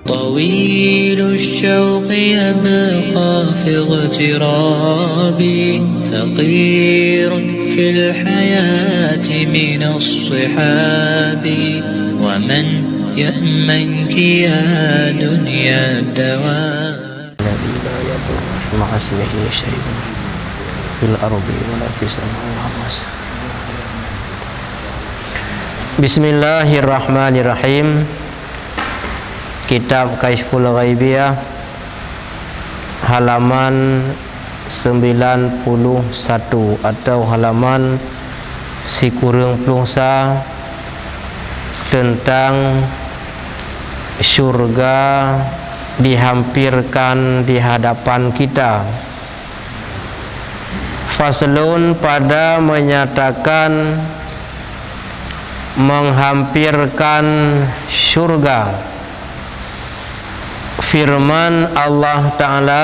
طويل الشوق يبقى في اغترابي ثقير في الحياة من الصحاب ومن يأمنك يا دنيا الدوام الذي لا يضر مع اسمه شيء في الأرض ولا في السماء. Bismillahirrahmanirrahim. Kitab Kasyful Ghaibiyah halaman 91 atau halaman sikurang plungsa tentang syurga dihampirkan di hadapan kita. Faslun pada menyatakan menghampirkan syurga. Firman Allah Ta'ala,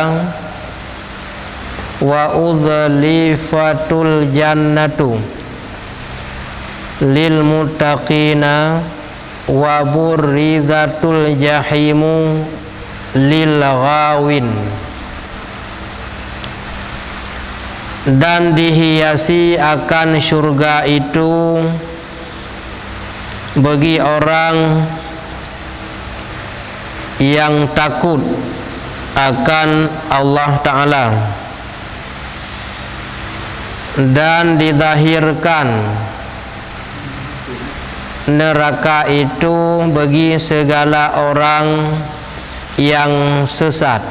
wa udhlifatul jannatu lil muttaqina wa burrizatul jahimu lil ghawin. Dan dihiasi akan syurga itu bagi orang yang takut akan Allah Ta'ala, dan dizahirkan neraka itu bagi segala orang yang sesat.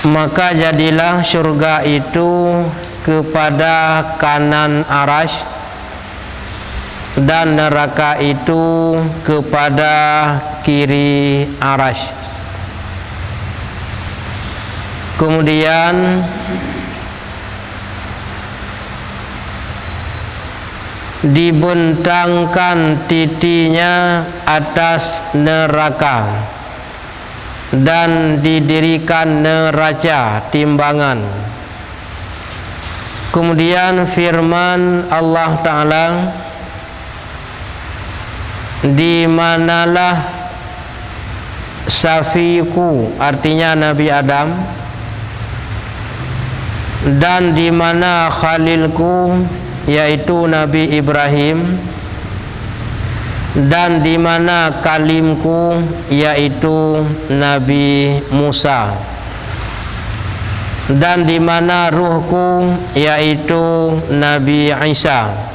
Maka jadilah syurga itu kepada kanan arasy dan neraka itu kepada kiri arasy. Kemudian dibentangkan titinya atas neraka dan didirikan neraca timbangan. Kemudian firman Allah Ta'ala, di manalah safiku, artinya Nabi Adam, dan di mana khalilku, yaitu Nabi Ibrahim, dan di mana kalimku, yaitu Nabi Musa, dan di mana ruhku, yaitu Nabi Isa,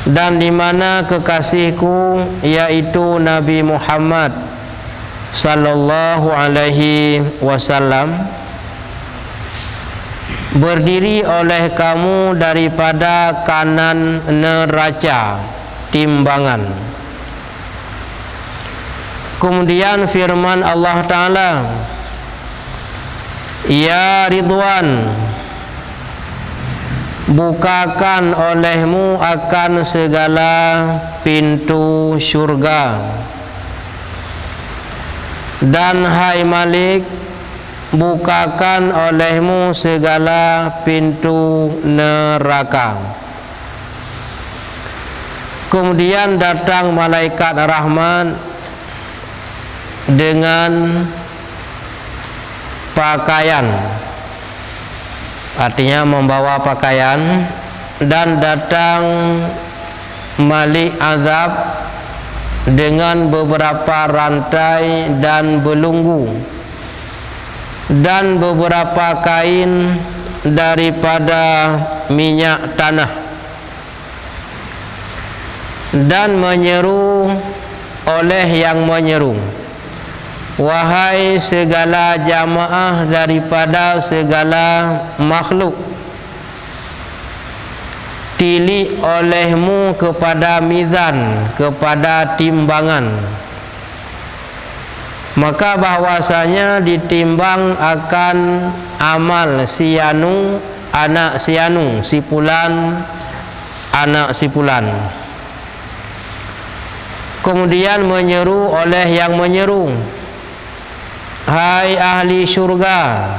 dan di mana kekasihku, yaitu Nabi Muhammad sallallahu alaihi wasallam, berdiri oleh kamu daripada kanan neraca timbangan. Kemudian firman Allah Ta'ala, ya Ridwan, bukakan olehmu akan segala pintu syurga, dan hai Malik, bukakan olehmu segala pintu neraka. Kemudian datang malaikat rahmat dengan pakaian, artinya membawa pakaian, dan datang Malik azab dengan beberapa rantai dan belunggu dan beberapa kain daripada minyak tanah, dan menyeru oleh yang menyeru, wahai segala jamaah daripada segala makhluk, tilik olehmu kepada mizan, kepada timbangan. Maka bahwasanya ditimbang akan amal sianu, anak sianu, si fulan, anak si fulan. Kemudian menyeru oleh yang menyeru, hai ahli syurga,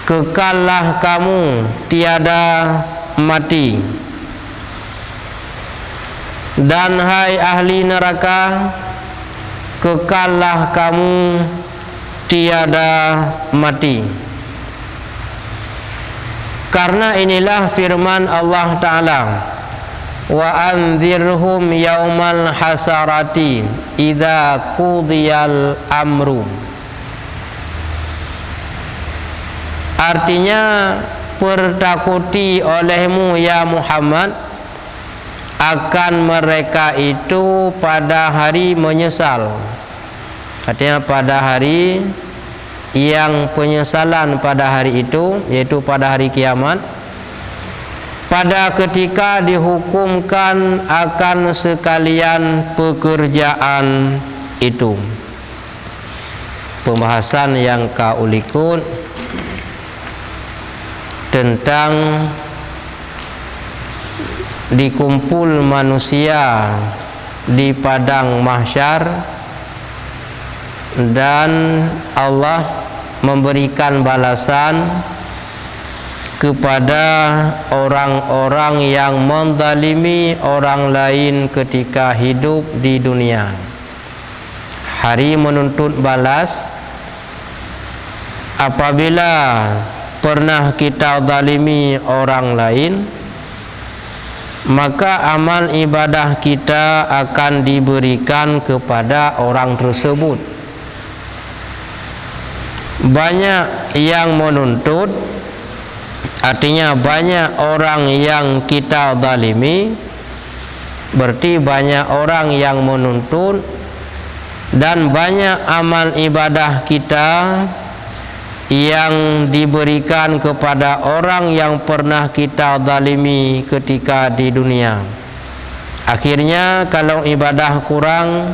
kekallah kamu tiada mati. Dan hai ahli neraka, kekallah kamu tiada mati. Karena inilah firman Allah Ta'ala, wa anzirhum yaumal hasarati idza qudiyal amru. Artinya, pertakuti olehmu ya Muhammad akan mereka itu pada hari menyesal. Artinya pada hari yang penyesalan pada hari itu, yaitu pada hari kiamat, pada ketika dihukumkan akan sekalian pekerjaan itu. Pembahasan yang kaulikun tentang dikumpul manusia di padang mahsyar dan Allah memberikan balasan kepada orang-orang yang menzalimi orang lain ketika hidup di dunia. Hari menuntut balas apabila pernah kita zalimi orang lain, maka amal ibadah kita akan diberikan kepada orang tersebut. Banyak yang menuntut, artinya banyak orang yang kita zalimi, berarti banyak orang yang menuntut, dan banyak amal ibadah kita yang diberikan kepada orang yang pernah kita zalimi ketika di dunia. Akhirnya kalau ibadah kurang,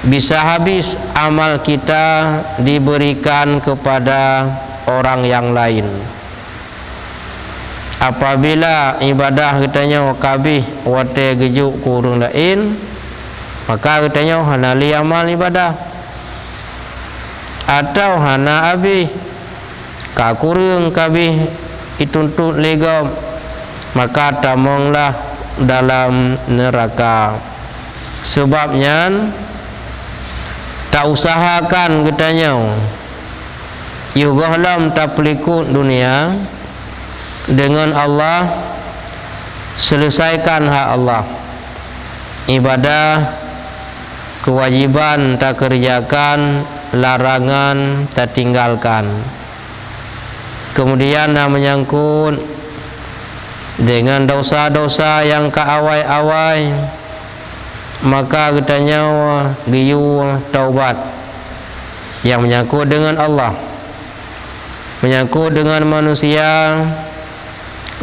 bisa habis amal kita diberikan kepada orang yang lain. Apabila ibadah katanya kabih wate gejuk kurang lain, maka katanya hanali amal ibadah. Atau hana abih kakurung kabih ituntut legam, maka tamonglah dalam neraka. Sebabnya tak usahakan katanya yugahlam tak pelikut dunia dengan Allah, selesaikan hak Allah, ibadah kewajiban tak kerjakan, larangan tak tinggalkan. Kemudian menyangkut dengan dosa-dosa yang keawai-awai, maka katanya giyu taubat yang menyangkut dengan Allah, menyangkut dengan manusia,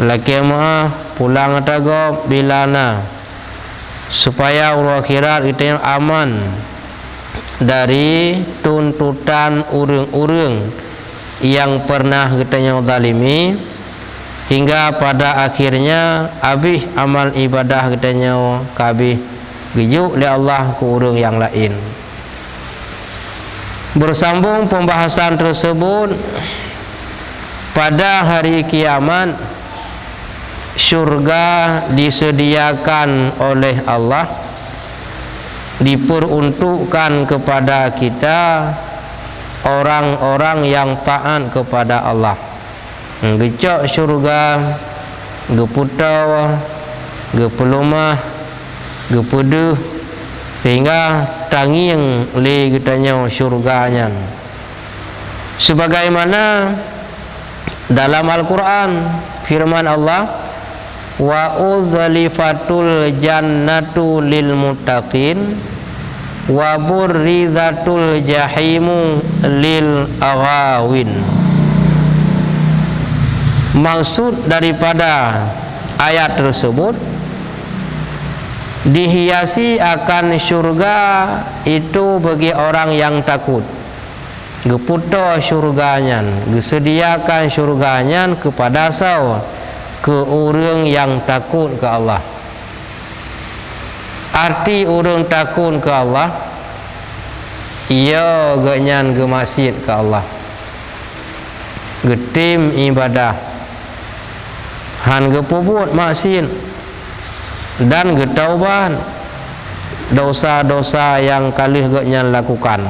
laki maaf pulang tagap bilana, supaya urang akhirat kita yang aman dari tuntutan urang-urang yang pernah katanya zalimi, hingga pada akhirnya habis amal ibadah katanya kabih gijuk oleh Allah ke urang yang lain. Bersambung pembahasan tersebut, pada hari kiamat syurga disediakan oleh Allah, diperuntukkan kepada kita orang-orang yang taat kepada Allah. Gecok syurga, geputau, gepelumah, gepeduh, sehingga tanging le katanya syurganya. Sebagaimana dalam Al-Quran firman Allah, wa udzlifatul jannatu lil muttaqin wa burrizatul jahimu lil aghawin. Maksud daripada ayat tersebut, dihiasi akan syurga itu bagi orang yang takut. Geputo syurganya, disediakan syurganya kepada saw, ke orang yang takut ke Allah. Arti orang takut ke Allah, ia genyan ke masjid ke Allah, getim ibadah, han gepobot maksiat, dan getaubat dosa-dosa yang kalih gaknya lakukan.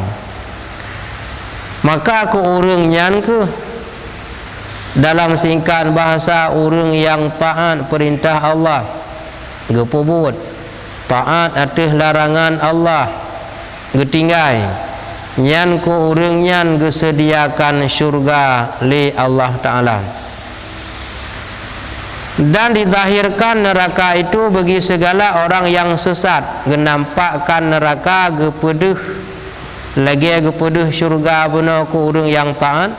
Maka ku urang nyan ke dalam singkat bahasa urang yang taat perintah Allah, gepubut taat atas larangan Allah, getinggai nyan ku urang nyan gesediakan syurga li Allah Ta'ala. Dan ditahirkan neraka itu bagi segala orang yang sesat, genampakkan neraka gepedeh lagi gepedeh syurga benar ku urang yang taat,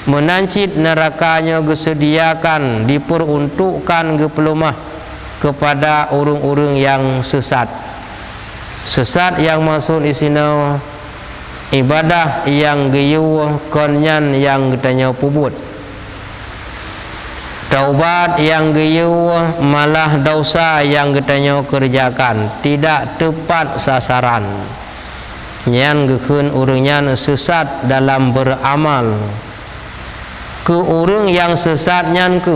menancit nerakanya gesediakan diperuntukkan gepelumah kepada urang-urang yang sesat. Sesat yang maksud di sini ibadah yang geyu konyan yang getanya pubut, taubat yang geyu malah dosa yang getanya kerjakan tidak tepat sasaran. Nyan gekeun urang nyan sesat dalam beramal. Ke urang yang sesat nyan ke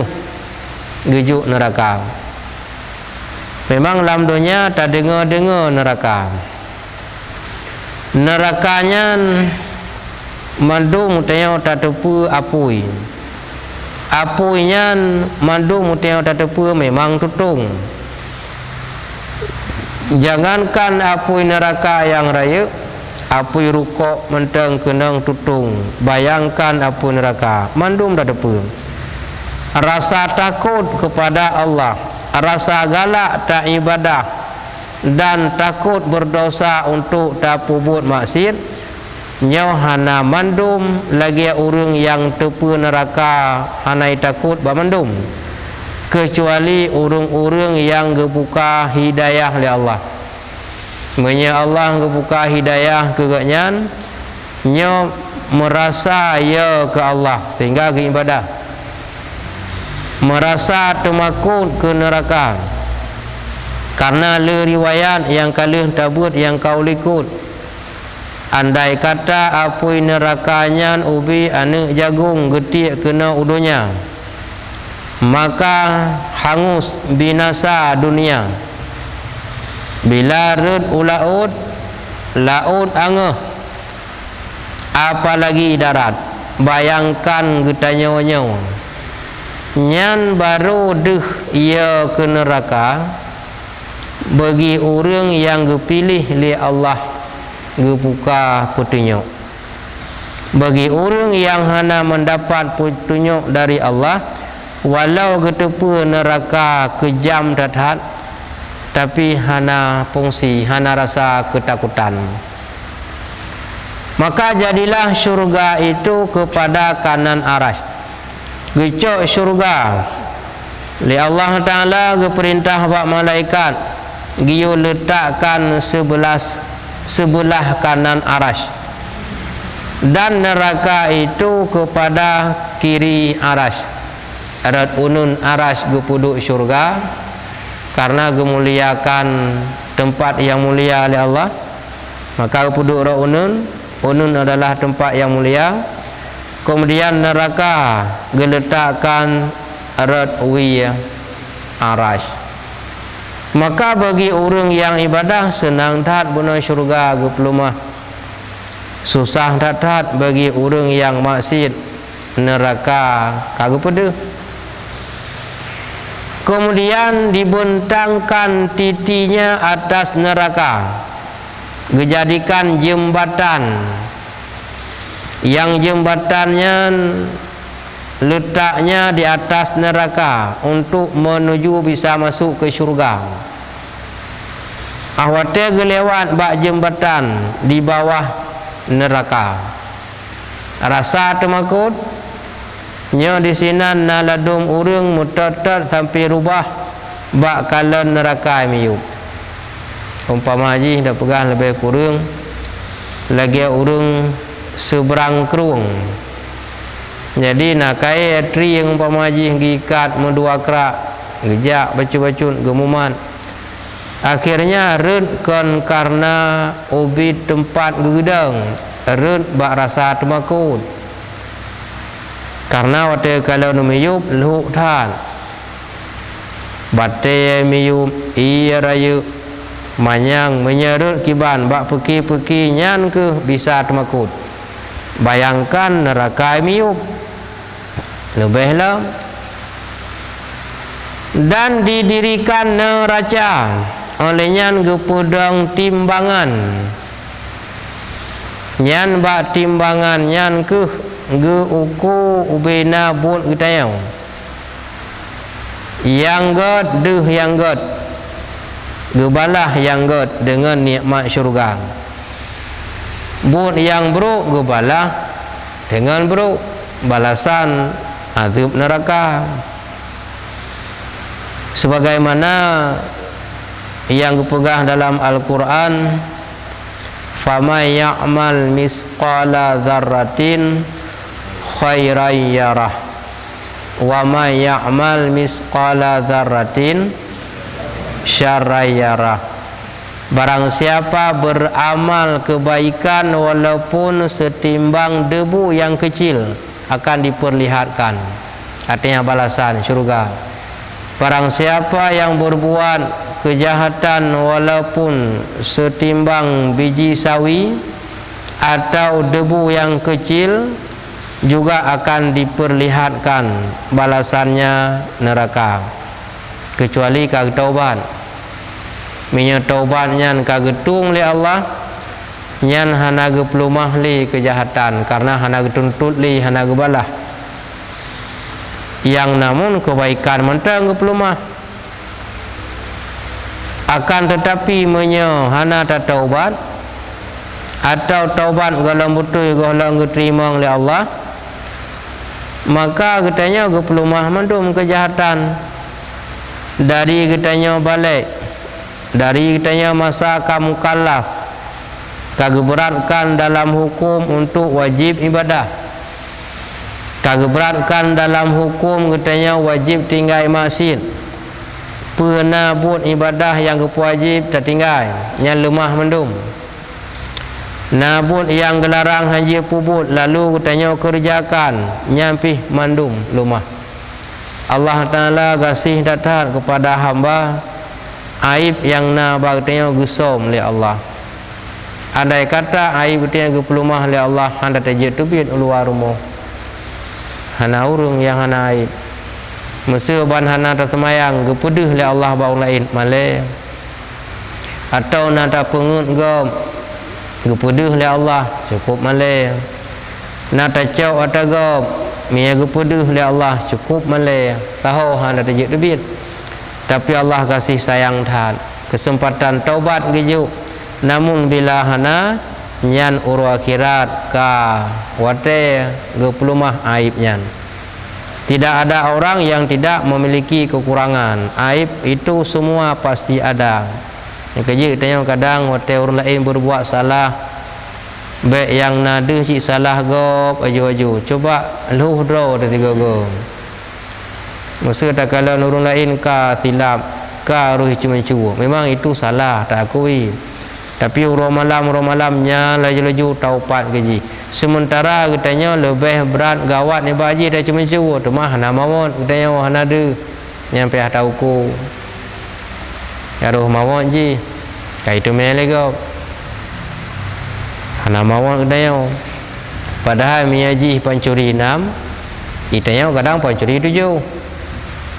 gejuk neraka. Memang dalam dunia tak dengar-dengar neraka. Nerakanya mandung tanya tak tepu apui. Apuinya mandung tanya tak tepu memang tutung. Jangankan apui neraka yang raya, apui rukuk menteng kenang tutung. Bayangkan apui neraka mandung tak tepu. Rasa takut kepada Allah, rasa galak tak ibadah, dan takut berdosa untuk tak pubut maksiat, nyohana mandum lagi urang yang tepu neraka hanai takut bamandum, kecuali urang-urang yang gebuka hidayah oleh Allah. Menya Allah gebuka hidayah ke ganyan, nyo merasa ya ke Allah sehingga ke ibadah, merasa temakut ke neraka. Karena le riwayat yang kalih tabut yang kau likut, andai kata apui nerakanya ubi ane jagung getik kena udunya, maka hangus binasa dunia. Bila red ulaud laut angeh, apalagi darat, bayangkan getanya-nya nyan baru deh ia ke neraka bagi orang yang gepilih li Allah gebuka petunjuk. Bagi orang yang hana mendapat petunjuk dari Allah, walau getepu neraka kejam dahat, tapi hana fungsi, hana rasa ketakutan. Maka jadilah syurga itu kepada kanan aras. Gecok syurga li Allah Ta'ala geperintah bak malaikat giyo letakkan sebelah kanan aras, dan neraka itu kepada kiri aras. Arat unun aras gepuduk syurga karena gemuliakan tempat yang mulia oleh Allah, maka gepuduk ra unun. Unun adalah tempat yang mulia. Kemudian neraka geletakkan arat wi aras. Maka bagi orang yang ibadah senang tat benar syurga gepelumah, susah tat bagi orang yang maksiat neraka kagak pede. Kemudian dibentangkan titinya atas neraka, dijadikan jembatan, yang jembatannya letaknya di atas neraka untuk menuju bisa masuk ke syurga. Awatnya gelewat bak jembatan di bawah neraka, rasa temakut nyo di sini naladum urang mutat sampai rubah bak kalan neraka miyup. Umpama haji dah pegang lebih kurang lagi urang seberang kerung. Jadi nak kaya tri yang umpama haji gikat mendua kerak gejak bacu-bacut gemuman, akhirnya red kon karena ubi tempat gegedang, red bak rasa temakut. Karena waktu kalau numiyup luhuk tan Batai miyu iya rayu manyang menyerut kiban bak peki-peki nyan ke bisa temakut. Bayangkan neraka miyu lebihlah. Dan didirikan neraca olehnya gepudang timbangan nyan bak timbangan nyan ke ge uku ubena bun gitayau yang god deh yang god gebalah yang god dengan nikmat syurga bun yang buruk gebalah dengan buruk balasan azab neraka. Sebagaimana yang dipegang dalam Al-Quran, faman ya'mal misqala dzarratin khairan yarah wa man ya'mal misqala dzarratin syarran yarah. Barang siapa beramal kebaikan walaupun setimbang debu yang kecil akan diperlihatkan, artinya balasan syurga. Barang siapa yang berbuat kejahatan walaupun setimbang biji sawi atau debu yang kecil juga akan diperlihatkan balasannya neraka, kecuali kagak taubat. Minyak taubat nyan kagak tung li Allah nyan hana ge pelumah li kejahatan karena hana ge tuntut li hana ge balah. Yang namun kebaikan mentang ke pelumah akan tetapi hana tak taubat atau taubat galang betul galang diterima oleh Allah, maka katanya ke pelumah mandum kejahatan dari katanya balik dari katanya masa kamu mukallaf kagak beratkan dalam hukum untuk wajib ibadah, kagak beratkan dalam hukum katanya wajib tinggal masjid, pernah buat ibadah yang wajib tak tinggal yang lemah mendum, nabut yang gelarang haji pubut lalu katanya kerjakan nyampih mandum lemah. Allah Ta'ala kasih datang kepada hamba aib yang katanya gusom oleh Allah. Andai kata aib katanya pelumah oleh Allah anda tajid tubit luar rumah hana urung yang hana aib mesti ban hana tersemayang gepedih oleh Allah bau lain malai atau nada pengut gom gepedih oleh Allah cukup malai nada cau atau gom mia gepedih oleh Allah cukup malai tahu hana tajid debit tapi Allah kasih sayang tahan kesempatan taubat gejuk namun bila hana nyan uru akhirat ka wate gepelumah aib nyan. Tidak ada orang yang tidak memiliki kekurangan. Aib itu semua pasti ada. Yang kerja tanya kadang wate orang lain berbuat salah baik yang nada cik salah gop aju-aju coba luh draw ada tiga go masa tak kalau orang lain ka silap ka ruh cuma cuba memang itu salah tak akui. Tapi orang malamnya laju-laju taubat gaji. Sementara katanya lebih berat gawat ni baji dah cuma cewa tu mah hana mawon katanya hana ada nyampe tahu ku. Ya roh mawon ji. Kai tu mele go. Hana mawon katanya. Padahal miyaji pancuri 6, itanya kadang pancuri 7.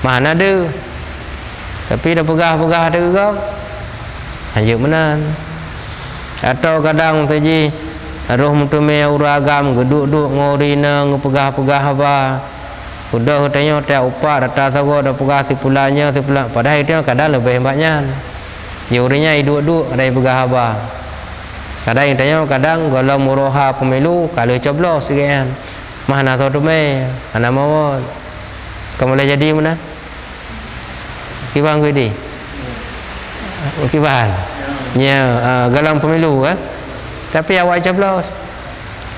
Mana ada. Tapi dah pegah-pegah ada go. Hanya menan. Atau kadang taji roh mutume uragam geduk-duk ngorina ngepegah-pegah apa udah katanya tak upah data sago dah pegah tipulanya padahal itu kadang lebih hebatnya jurinya iduk-duk ada pegah apa kadang tanya kadang kalau muroha pemilu kalau coblos sekian mana tahu tu me ana mau kamu boleh jadi mana kibang gede kibang nya galang pemilu tapi awak coblos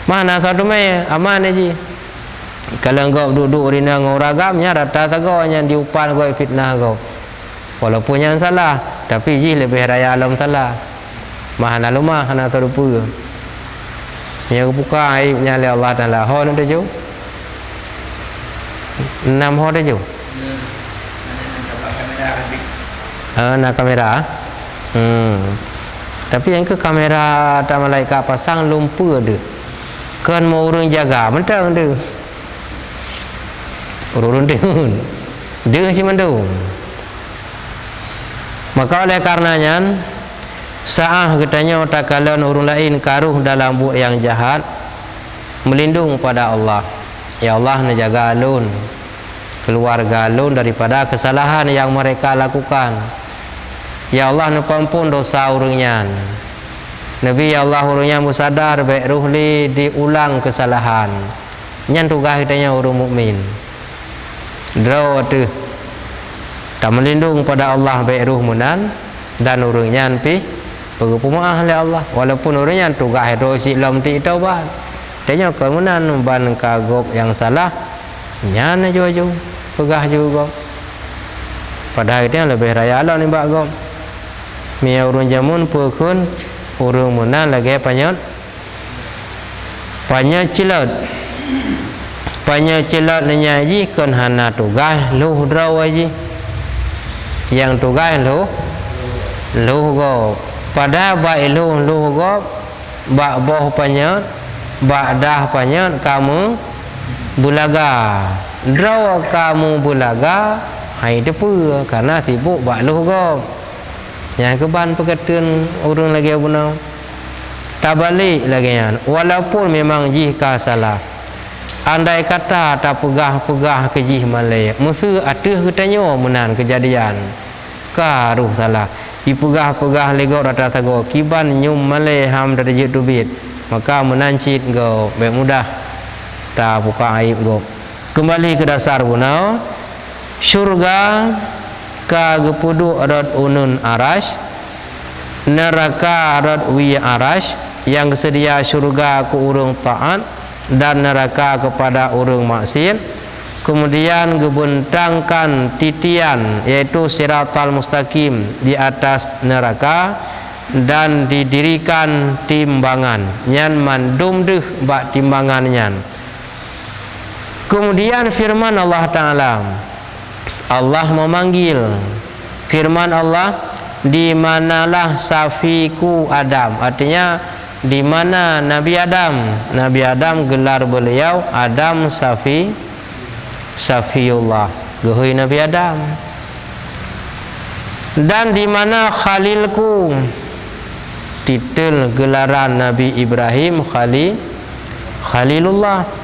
mana tahu tu me aman aja kalau engkau duduk rina ngoragam nya rata tago nya diupan kau fitnah kau walaupun yang salah tapi ji lebih raya alam salah mahana lumah hana tahu pu nya buka aibnya oleh Allah Taala ho nak tu 6 ho dah ju Nak kamera. Tapi yang ke kamera tak malaikat pasang lumpur dia. Kan mau orang jaga mentang dia. Orang dia. Dia si mandu. Maka oleh karenanya sah katanya takalan orang lain karuh dalam buat yang jahat melindung pada Allah. Ya Allah nak jaga alun keluarga alun daripada kesalahan yang mereka lakukan. Ya Allah nak pampun dosa orangnya. Nabi ya Allah orangnya bersadar baik ruhli diulang kesalahan. Nyan tugas katanya orang mukmin. Draw tu tak melindung pada Allah baik ruh munan dan orangnya pi pergumaah oleh Allah walaupun orangnya tugas dosi lam ti taubat. Tanya kemunan ban kagop yang salah nyana jojo pegah juga. Padahal itu lebih raya Allah ni bak gop. Mi urun jamun pekun urung munan lagi panyot cilat. Panya cilat nya ji kan hana tugas luh draw ji. Yang tugas luh gop. Pada baik luh gop bak boh panyot bak dah panyot kamu bulaga. Draw kamu bulaga hai depu karena sibuk bak luh gop. Yang keban perkataan orang lagi guna tak balik lagi kan. Walaupun memang jika salah, andai kata tak pegah kejih malai, mesti ada katanya menan kejadian karuh salah dipegah legok rata tago kiban nyum malai ham dari jitu bit maka menancit go baik mudah tak buka aib go. Kembali ke dasar guna syurga ka gepudu rad unun arash, neraka rad wi arash, yang sedia syurga ku urung taat dan neraka kepada urung maksiat. Kemudian gebentangkan titian yaitu siratal mustaqim di atas neraka dan didirikan timbangan nyan mandum deh bak timbangan nyan. Kemudian firman Allah Ta'ala, Allah memanggil firman Allah, di manalah safiku Adam, artinya di mana Nabi Adam gelar beliau Adam Safiullah, gehui Nabi Adam. Dan di mana Khalilku, titel gelaran Nabi Ibrahim Khalilullah.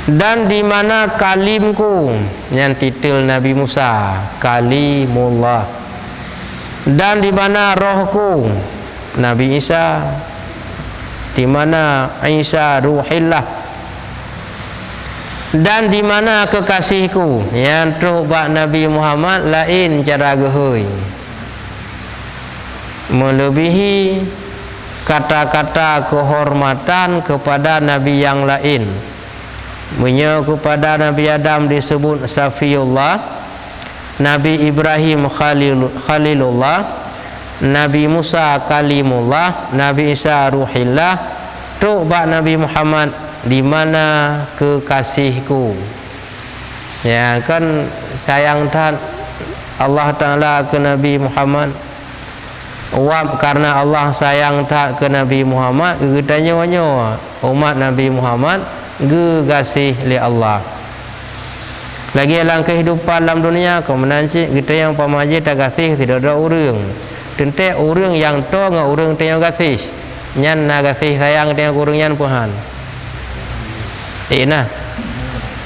Dan di mana Kalimku, yang titel Nabi Musa Kalimullah. Dan di mana Rohku Nabi Isa, di mana Isa Ruhillah. Dan di mana kekasihku yang terubah Nabi Muhammad lain cara gehui melebihi kata-kata kehormatan kepada Nabi yang lain. Kepada Nabi Adam disebut Safiullah, Nabi Ibrahim Khalilullah, Nabi Musa Kalimullah, Nabi Isa Ruhillah. Tu bak Nabi Muhammad, di mana kekasihku. Ya kan sayang tan Allah Ta'ala ke Nabi Muhammad. Wab karena Allah sayang tak ke Nabi Muhammad, getanya umat Nabi Muhammad gekasih li Allah. Lagi dalam kehidupan dalam dunia kau menancik kita yang pamaji tak kasih tidak ada orang. Tentu orang yang to ngah orang yang kasih. Nyan na kasih sayang dengan orang nyan puhan. Nah,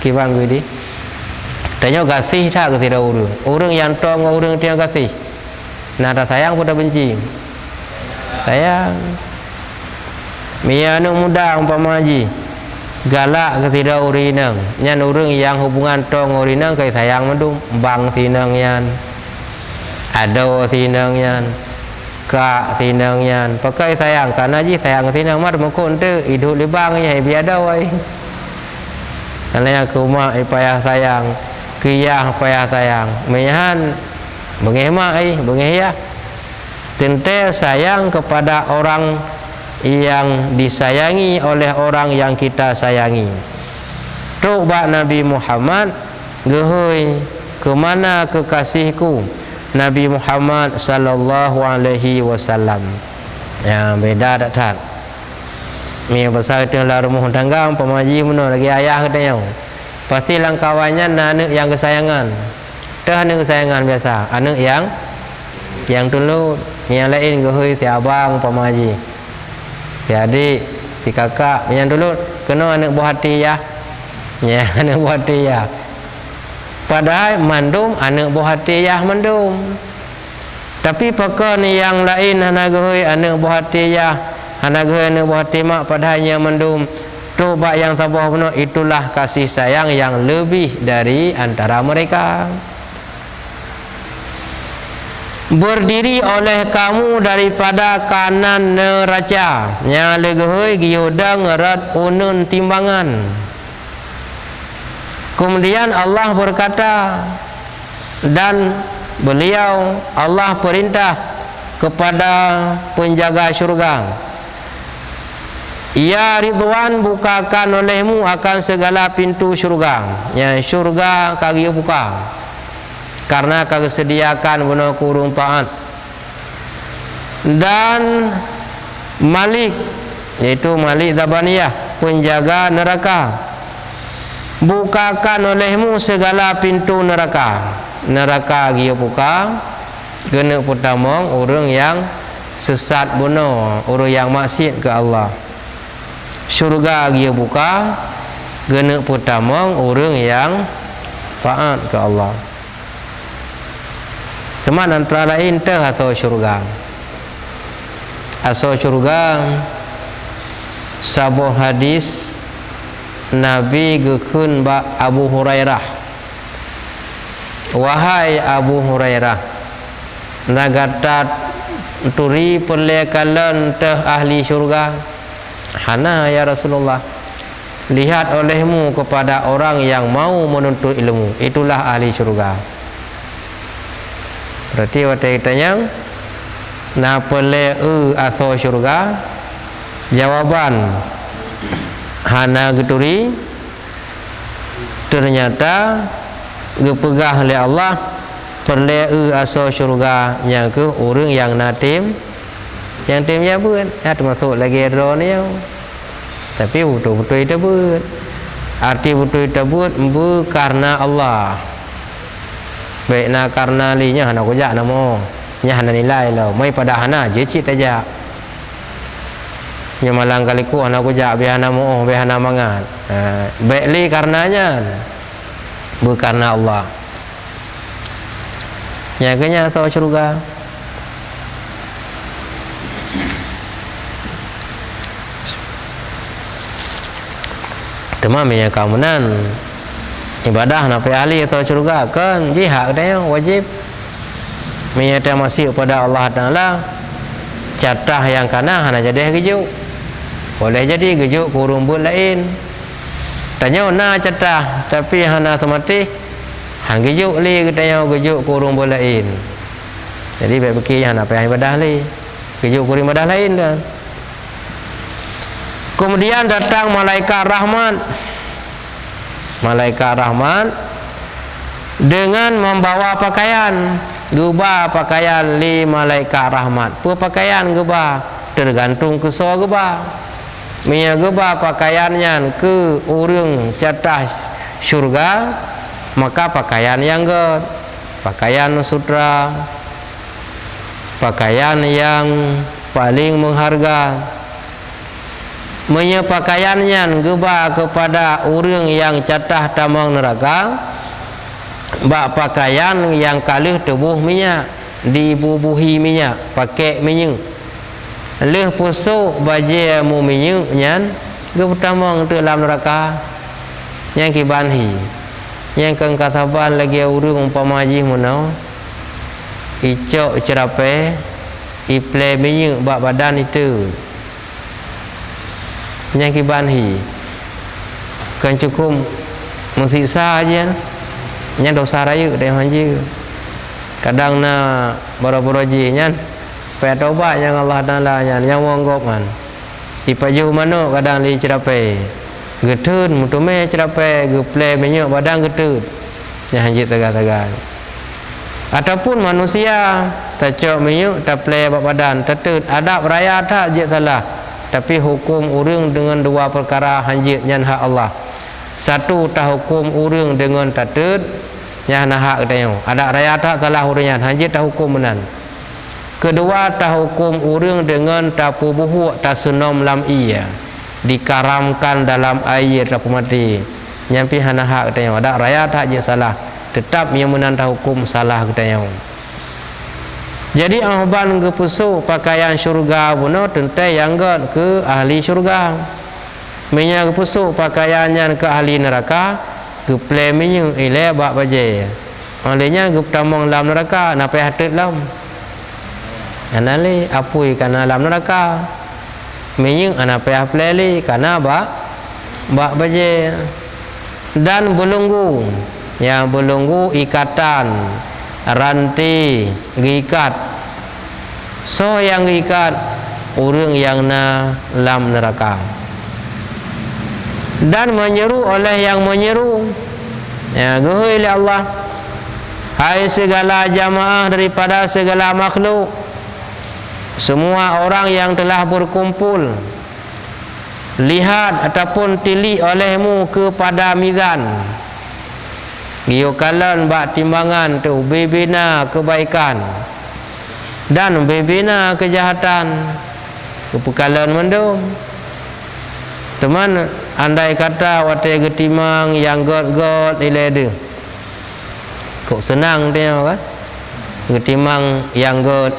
kibang gudi. Tanya kasih tak ke tidak orang. Orang yang to ngah orang yang kasih. Nada sayang pun dah benci. Sayang. Mianu muda umpama haji. Galak ke tidak urinang. Nyan orang yang hubungan tong urinang kai sayang mendung bang tinang yan. Ado tinang yan. Ka tinang yan. Pakai sayang karena ji sayang tinang mar mekon tu hidup libang nya biada wai. Karena aku mak payah sayang, kiyah payah sayang. Menyahan bengehma bengehya. Tente sayang kepada orang yang disayangi oleh orang yang kita sayangi. Tuk bak Nabi Muhammad gehui kemana kekasihku, Nabi Muhammad sallallahu alaihi wasallam. Ya beda tak tak. Mi pasal itu lah rumah tangga pemaji mana lagi ayah katanya. Pasti langkawannya anak yang kesayangan. Dah anak kesayangan biasa, anak yang dulu yang lain gehoi si abang pemaji. Si adik, si kakak yang dulu kena anak buah hati ya. Ya anak buah hati ya. Padahal mandum anak buah hati ya mandum. Tapi pakon yang lain anak gehoi anak buah hati ya. Anak gehoi anak buah hati mak padahalnya mandum. Tu bak yang sabah benar, itulah kasih sayang yang lebih dari antara mereka. Berdiri oleh kamu daripada kanan neraca yang legehoi giyodang erat unun timbangan. Kemudian Allah berkata, dan beliau Allah perintah kepada penjaga syurga, ya Ridwan, bukakan olehmu akan segala pintu syurga. Ya syurga kagi buka karena kagi sediakan benar kurung taat. Dan Malik, yaitu Malik Zabaniyah, penjaga neraka, bukakan olehmu segala pintu neraka. Neraka dia buka kena pertama orang yang sesat benar, orang yang maksiat ke Allah. Syurga dia buka kena pertama orang yang taat ke Allah. Teman antara lain teh atau syurga. Asal syurga sabuh hadis Nabi gekun ba Abu Hurairah, wahai Abu Hurairah, nagatat turi perlekalan teh ahli syurga. Hana ya Rasulullah, lihat olehmu kepada orang yang mau menuntut ilmu, itulah ahli syurga. Berarti waktu ditanya napa le atau syurga, jawaban hana geturi ternyata gepegah oleh Allah perle asal syurga yang ke orang yang natim yang timnya pun ya termasuk lagi ro ni tapi betul-betul itu pun arti betul itu pun karena Allah baik na karena linya hana kujak namo nya hana nilai lo mai pada hana je cit aja nya malang kaliku hana kujak be hana mo be hana mangat baik li karenanya bukan karena Allah nya kenya atau syurga. Temam yang kamunan ibadah napi ahli atau syurga kan jihad dia wajib menyata masih pada Allah Taala. Catah yang kana hana jadi gejuk, boleh jadi gejuk kurung bul lain tanya na catah tapi hana otomatis hang gejuk li katanya gejuk kurung bul lain. Jadi baik fikir hana apa ibadah li gejuk kurung ibadah lain dah. Kemudian datang malaikat rahmat. Malaikat rahmat dengan membawa pakaian, geba pakaian li malaikat rahmat. Pakaian geba tergantung ke so geba. Mia geba pakaiannya ke orang catah syurga, maka pakaian yang god, pakaian sutra, pakaian yang paling mengharga. Menyepakaiannya geba kepada orang yang catah tamang neraka, bak pakaian yang kalih tubuh minyak dibubuhi minyak pakai minyak leh pusuk baje mu minyak nyan ge tamang dalam neraka yang kibanhi yang kang kataban lagi orang umpama haji munau icok cerape iple minyak bak badan itu yang kibanhi kan cukup mengsiksa aja nya dosa raya dia haji kadang na boro-boro ji nya pe tobat yang Allah Taala nya yang monggop man ipaju mano kadang li cerape geteun mutume cerape geple minyak badan geteun nya haji tegak-tegak Ataupun manusia tacok minyuk taple badan tetut adab raya tak je salah, tapi hukum urang dengan dua perkara hanjit nyan hak Allah. Satu tah hukum urang dengan tatut nyan hak katanya adab raya tak salah urang hanjit tah hukum menan. Kedua tah hukum urang dengan tapu buhuk ta sunom lam iya dikaramkan dalam air tapu mati nyampi hana hak katanya adab raya tak je salah, tetap yang menantah hukum salah katanya. Jadi ahban ke pusuk pakaian syurga puno tentai yang ke ahli syurga. Minya ke pusuk pakaiannya ke ahli neraka ke play minyu ile bak baje. Olehnya ke tamong dalam neraka napai hatet lam. Anali apui kana dalam neraka. Minyu anapai play kana bak baje. Dan belenggu, yang belenggu ikatan ranti gikat, so yang gikat orang yang na lam neraka dan menyeru oleh yang menyeru, ya gehoi oleh Allah, hai segala jamaah daripada segala makhluk, semua orang yang telah berkumpul, lihat ataupun tilik olehmu kepada mizan. Giyo kalan bak timbangan tu bebina kebaikan dan bebina kejahatan. Kepekalan mendum. Teman andai kata wate getimang yang god nilai dia. Kok senang dia kan? Getimang yang god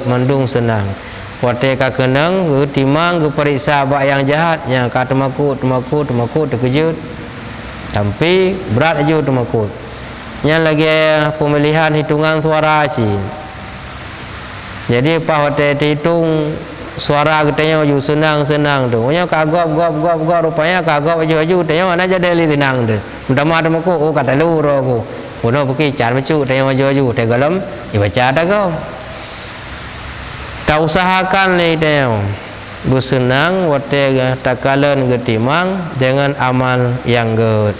mendung senang. Wate ka kenang getimang keperiksa bak yang jahat yang kata makut terkejut. Tapi berat aja tu makut. Yang lagi pemilihan hitungan suara sih. Jadi apa hotel hitung suara katanya ju senang tu. Punya kagop rupanya kagop aju tanya mana jadi li tenang tu. Pertama tu makut oh kata lu aku. Puno pergi car macu tanya aju teh galam dibaca dah kau. Tak usahakan ni tanya. Bersenang wate takalan getimang dengan amal yang god.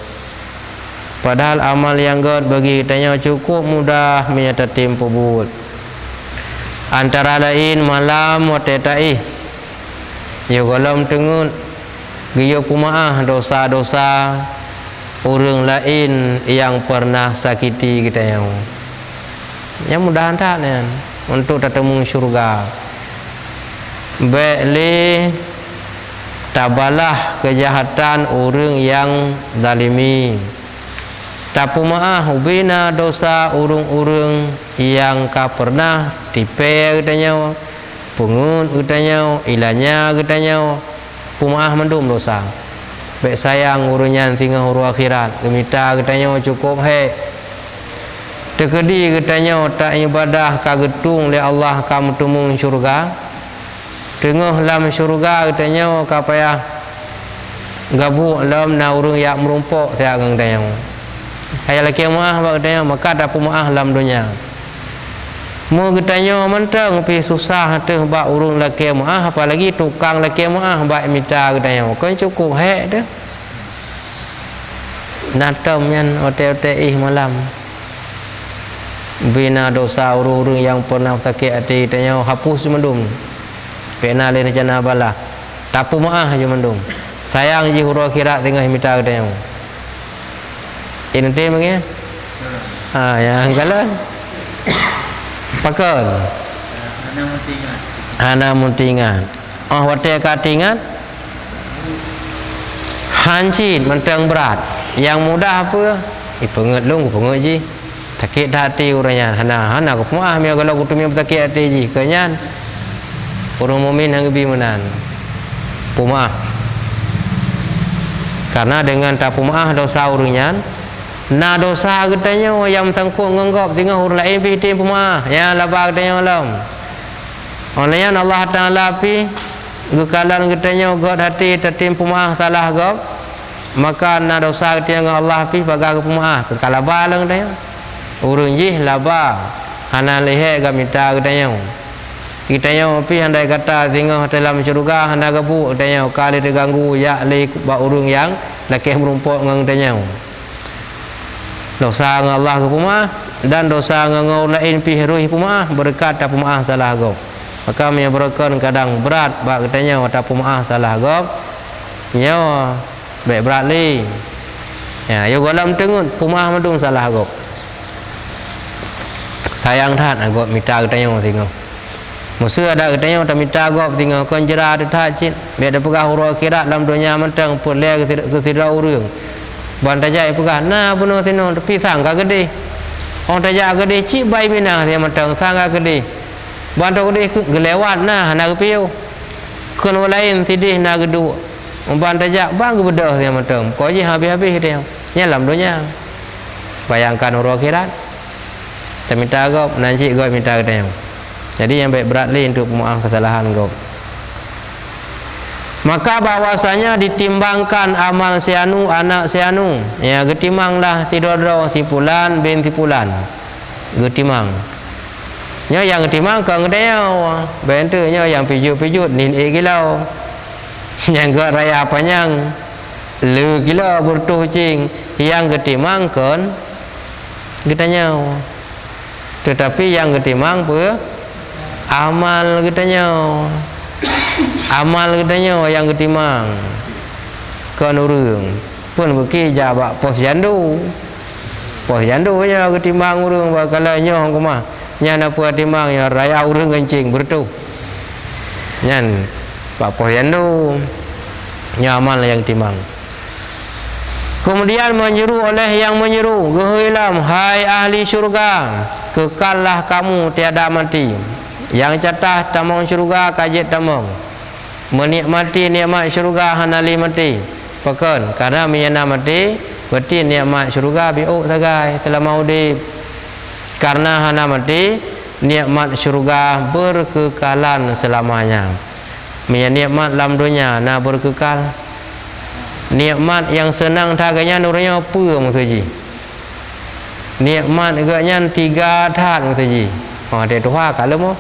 Padahal amal yang god bagi tanya cukup mudah menyata tempo but. Antara lain malam wate taih. Ya galam tengut giyo kumaah dosa-dosa orang lain yang pernah sakiti kita yang. Yang mudahan tak ni untuk tatemu syurga. Baiklah tabalah kejahatan orang yang zalimi. Tapu maaf ubina dosa orang-orang yang ka pernah tipe katanya, pungut katanya, ilanya katanya, pumaah mendum dosa. Baik sayang urunnya tinggal huru akhirat, gemita katanya cukup he. Tekedi katanya tak ibadah ka getung le Allah kamu temung syurga. Tengah dalam syurga katanya kapaya gabuk dalam na urang yang merumpok tiak katanya. Hai laki maah katanya maka tak maah dalam dunia. Mu katanya mentang pi susah teh bak urang laki maah apalagi tukang laki maah bak minta katanya. Kan cukup hek dah. Natam yan ote-ote malam. Bina dosa urang yang pernah sakit hati tanya hapus mendum. Pena lain jana bala. Tapu maah je mendung. Sayang je huru akhirat tengah minta katanya. Ini tem ngi. Yang kalan. Pakal. Ana muntingan. Wate katingan. Hancit mentang berat. Yang mudah apa? Penget long penget je. Sakit hati urangnya. Hana ku maah mi kalau ku tumi sakit hati je. Kenyan. Orang mukmin hang bi menan. Pumaah. Karena dengan tak pumaah dosa urunyan, na dosa katanya yang tangkuk nganggap tengah urang lain pi tim pumaah. Ya labak katanya malam. Olehnya Allah Taala pi gekalan katanya god hati tatim pumaah salah gop. Maka na dosa katanya Allah pi baga ke pumaah ke kalabalang katanya. Urang jih laba. Hana lehe ga minta katanya. Kita yang pi handai kata tengah dalam syurga handa gabu tanya kali terganggu ya le ba urang yang lakih merumpok ngang tanya. Dosa dengan Allah ke rumah dan dosa ngau lain pi ruih pemaah berkat tak pemaah salah gop. Maka me berkon kadang berat bak katanya tak pemaah salah gop. Nyo baik berat li. Ya, yo golam tengut pemaah madung salah gop. Sayang that gop minta katanya tengok. Musa ada katanya tak minta gop tengok kon jera ada tak cit. Biar ada pegah huru akhirat dalam dunia mentang pelai ke tidak urang. Ban tajai pegah nah bunuh tino tepi sangka gede. Orang tajak gede cik bai minang dia mentang sangka gede. Ban tu gede gelewat nah nak piu. Kun lain tidih nak gedu. Ban tajak bang gebedah dia mentang. Ko je habis-habis dia. Nyalam dunia. Bayangkan huru akhirat. Tak minta gop nanti gop minta katanya. Jadi yang baik berat li untuk pemaaf kesalahan gop. Maka bahwasanya ditimbangkan amal sianu anak sianu ya getimanglah tidodo tipulan bin tipulan getimang nya yang getimang ke ngedeo bentuknya yang pijut-pijut nin gilau yang ke raya panjang lu gilau bertuh cing yang getimang kan getanya tetapi yang getimang pe amal getanya amal katanya yang ketimang kan urang pun beki jabak pos jandu nya ketimang urang bakal nyoh kumah nya apa timang ya raya urang kencing bertu nyan pak pos jandu nya amal yang timang. Kemudian menyeru oleh yang menyeru gehilam hai ahli syurga kekallah kamu tiada mati yang catah tamong syurga kajet tamong menikmati nikmat syurga hanali mati pakon karena miyana mati berarti nikmat syurga biuk tagai selama udip karena hana mati nikmat syurga berkekalan selamanya miyana nikmat dalam dunia na berkekal nikmat yang senang taganya nurnya apa maksudji nikmat agaknya 3 tat maksudji dia tuha kalau mau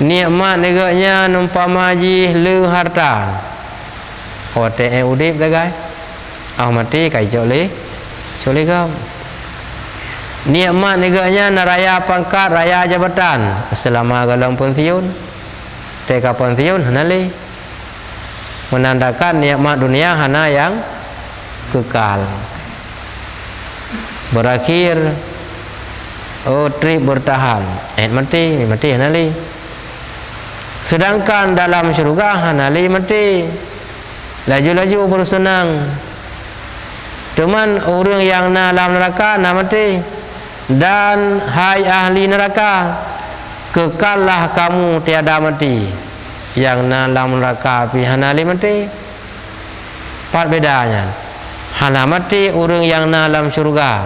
nikmat negaknya numpama ji le harta hote udip tagai mati kai jole kau nikmat negaknya naraya pangkat raya jabatan selama galang pensiun teka pensiun hanali menandakan nikmat dunia hana yang kekal berakhir trip bertahan mati hanali. Sedangkan dalam syurga hanali mati laju-laju bersenang. Teman orang yang dalam neraka nak mati. Dan hai ahli neraka kekallah kamu tiada mati. Yang dalam neraka api hanali mati. Part bedanya. Hana mati orang yang dalam syurga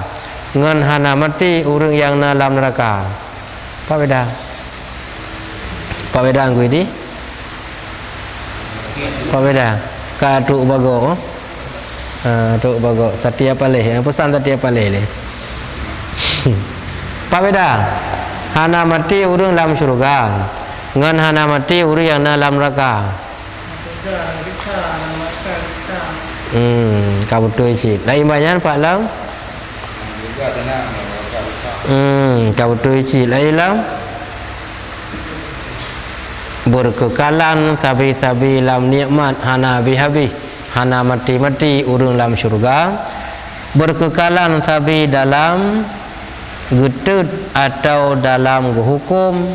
ngan hana mati orang yang dalam neraka. Part beda. Pak beda angku ini Pak beda ka tuk bago tuk bago Satya Paleh pesan Satya Paleh le Pak beda hana mati urang dalam syurga ngan hana mati urang yang dalam neraka kamu tu isi lain banyak Pak Lam kamu tu isi lain Lam berkekalan tabi-tabi lam nikmat hana bihabi hana mati-mati urang dalam syurga berkekalan tabi dalam getut atau dalam hukum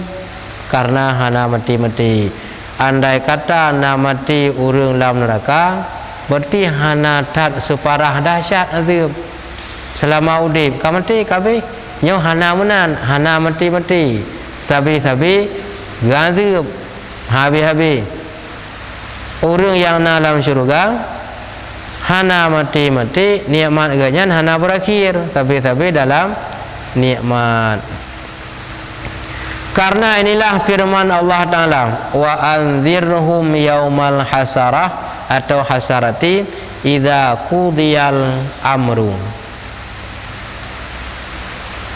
karena hana mati-mati andai kata hana mati urang dalam neraka berarti hana tat separah dahsyat azab selama udip ka mati kabeh nyo hana menan hana mati-mati sabi-sabi gazab habis-habis orang yang dalam syurga hana mati-mati nikmat ganyan hana berakhir tapi dalam nikmat. Karena inilah firman Allah Ta'ala wa anzirhum yaumal hasarah atau hasarati idza qudiyal amru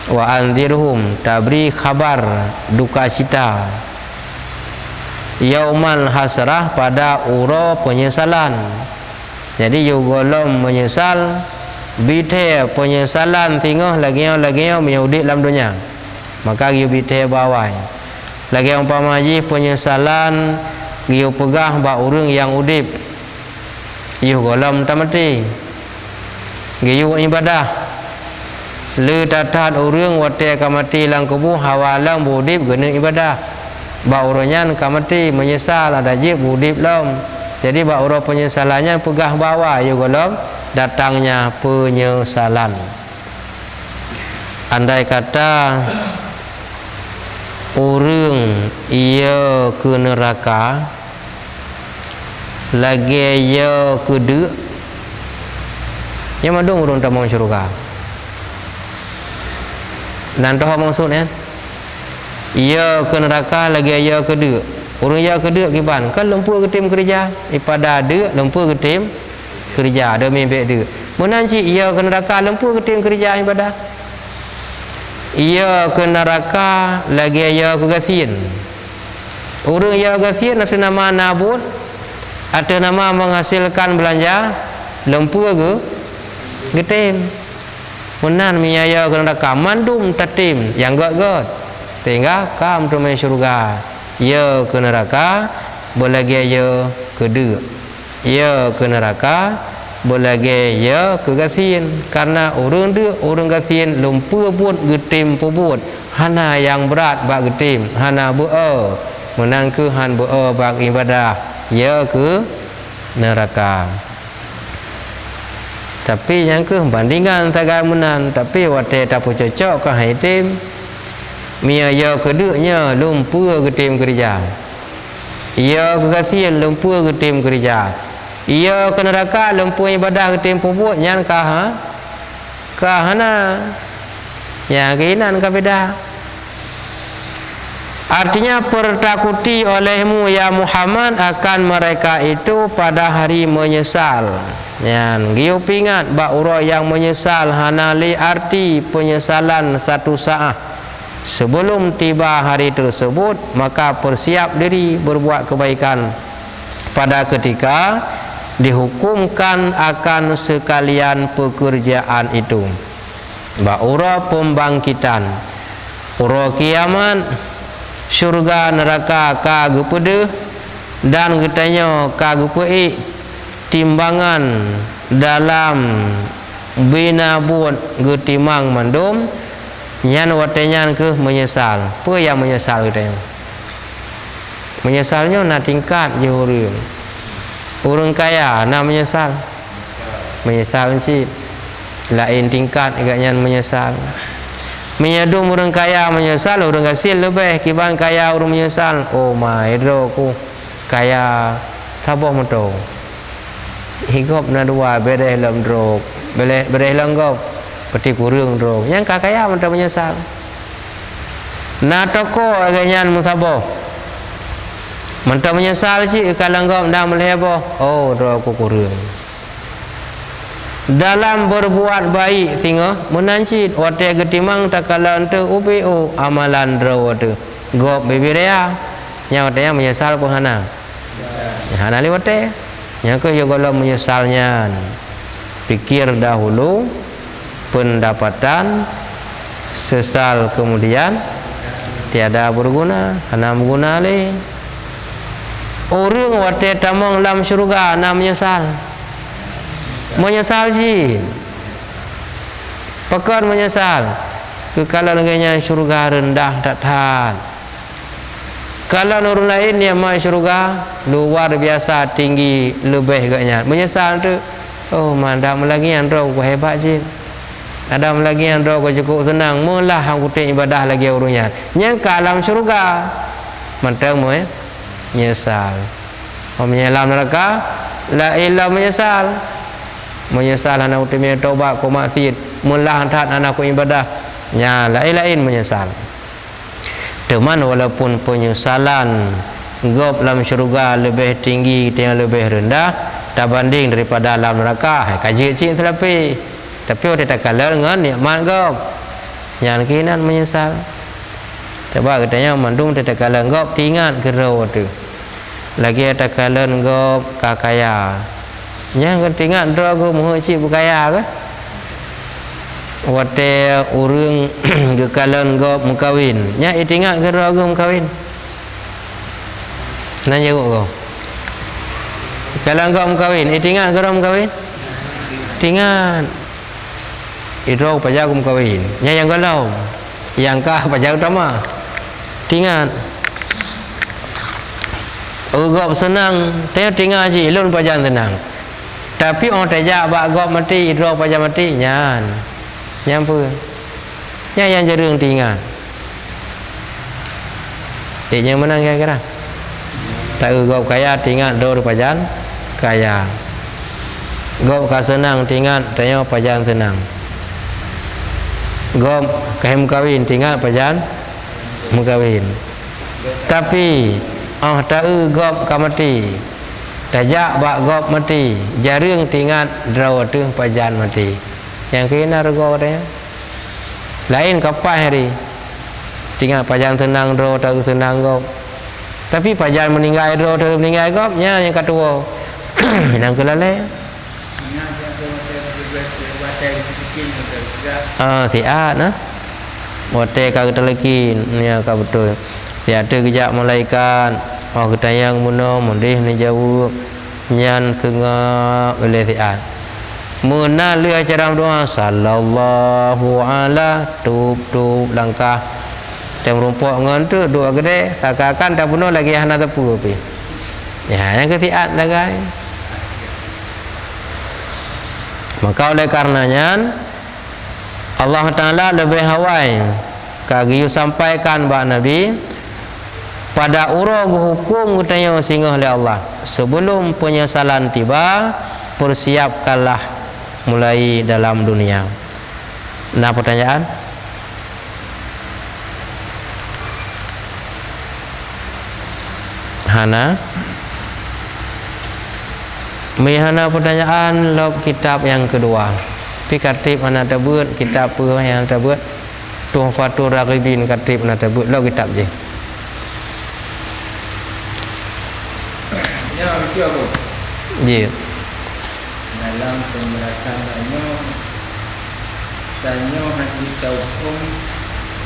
wa anzirhum tabri khabar duka cita yaumal hasrah pada uro penyesalan. Jadi you golom menyesal bite penyesalan tinggal lagi menyudik dalam dunia, maka giu bite bawai lagi umpama ji penyesalan giu pegah ba urang yang udip ieu golam tamati giu ibadah le tatat urang wate kamati lang kubu hawalang budip guna ibadah ba uranyan kamati menyesal ada je budip lam. Jadi ba urang penyesalannya pegah bawa ieu golam datangnya penyesalan. Andai kata urang ia ke neraka lagi ia ke deuk yang madung urang tamang syurga dan toh maksudnya ia ke neraka lagi ia ke deuk urang ia ke deuk kiban kan lempur ke tim kerja ipada deuk lempur ke tim kerja ada mimpi deuk menanci ia ke neraka lempur ke tim kerja ibadah ia ke neraka lagi ia ke gafin urang ia gafin ada nama nabut ada nama menghasilkan belanja lempur ke getim menan miaya ke neraka mandum tatim yang got tinggal kam tu mai syurga ia ke neraka boleh ia ke deuk ia ke neraka boleh ia ke gafin karena urang deuk urang gafin lumpur pun getim pubut hana yang berat bak getim hana beu menan ke han beu bak ibadah ia ke neraka. Tapi yang ke bandingan tagai menan tapi wate tak cocok ke haitim mia ya keduknya lumpur ke tim kerja ia ke kasihan lumpur ke tim kerja ia ke neraka lumpur ibadah ke tim pubut nyan kah kahana ya keinan ka beda. Artinya pertakuti olehmu ya Muhammad akan mereka itu pada hari menyesal. Yan, giu pingat ba ura yang menyesal hanali arti penyesalan satu saat sebelum tiba hari tersebut, maka persiap diri berbuat kebaikan pada ketika dihukumkan akan sekalian pekerjaan itu. Ba ura pembangkitan, ura kiamat, syurga neraka kagu pede dan katanya kagu pei timbangan dalam bina buat getimang mandum nyan watenyan ke menyesal. Apa yang menyesal katanya? Menyesalnya nak tingkat je orang kaya nak menyesal. Menyesal cik lain tingkat agaknya menyesal. Menyadum orang kaya menyesal, orang hasil lebih kiban kaya orang menyesal. Oh my ku kaya tabah moto higop na dua bereh lam drog bereh langgop peti kurung drog yang kaya moto menyesal na toko agaknya mutabah moto menyesal si kalanggop dah melebo oh drog ku kurung dalam berbuat baik tengok menancit wate getimang takalan te ubu amalan draw wate gop beberea nya wate menyesal pun hana hana li wate nya ke yo kalau menyesalnya pikir dahulu pendapatan sesal kemudian tiada berguna hana berguna le orang wate tamang dalam syurga na menyesal sih pekan menyesal kekala neganya syurga rendah tak tahan kalau orang lain yang mai syurga luar biasa tinggi lebih agaknya menyesal tu oh mandak lagi yang roh hebat sih ada lagi yang roh cukup tenang mulah hang kutik ibadah lagi urungnya yang kalam syurga mantang mo menyesal menyelam neraka la ilah menyesal anak utimnya taubat ku maksiat mulah hantat anak ku ibadah nya lain menyesal teman walaupun penyesalan gop dalam syurga lebih tinggi yang lebih rendah tak banding daripada dalam neraka kaji cik tetapi ada tak kalah dengan nikmat gop yang kinan menyesal sebab katanya mandung tak kalah gop tingat gerau tu lagi ada kalah gop kakaya yang ketinggat drago moh cik berkaya ke wate urang gekalan gop mengkawin nya itingat ke rogo mengkawin nanya go kalau gop mengkawin itingat ke rogo mengkawin tingat idro pajak mengkawin nya yang galau yang kah pajak utama tingat gop senang tengok tingat je ilun pajak tenang tapi orang tajak bak gop mati idro pajak mati nyan nyampu yang jerung tinggal yang menang kira-kira tak gop kaya tinggal do pajan kaya gop ka senang tinggal tanya pajan senang gop kahem kawin tinggal pajan mengkawin tapi tak gop ka mati tajak bak gop mati jerung tinggal draw tu pajan mati yang kena rego dia lain kapai hari tinggal pajan tenang ro tak tenang gop tapi pajan meninggal ro tak meninggal gop nya yang kedua yang kelale siat nah bote ka telekin nya ka betul siat kejak malaikat kita yang muno mundih ni jauh nyan tengah boleh siat menali acara doa sallallahu ala tub langkah tem rumput ngan tu doa gede takakan tak penuh lagi hana tepu api ya yang ketiak tagai maka oleh karenanya Allah Taala lebih hawai kagi sampaikan ba nabi pada urang hukum utanya singgah oleh Allah sebelum penyesalan tiba persiapkanlah mulai dalam dunia. Nah pertanyaan Hana Mihana pertanyaan lob kitab yang kedua tapi katib mana terbut kitab apa yang terbut Tuhfatul Raghibin katib mana terbut lob kitab je ya itu apa je dalam penjelasannya tanya haji taukum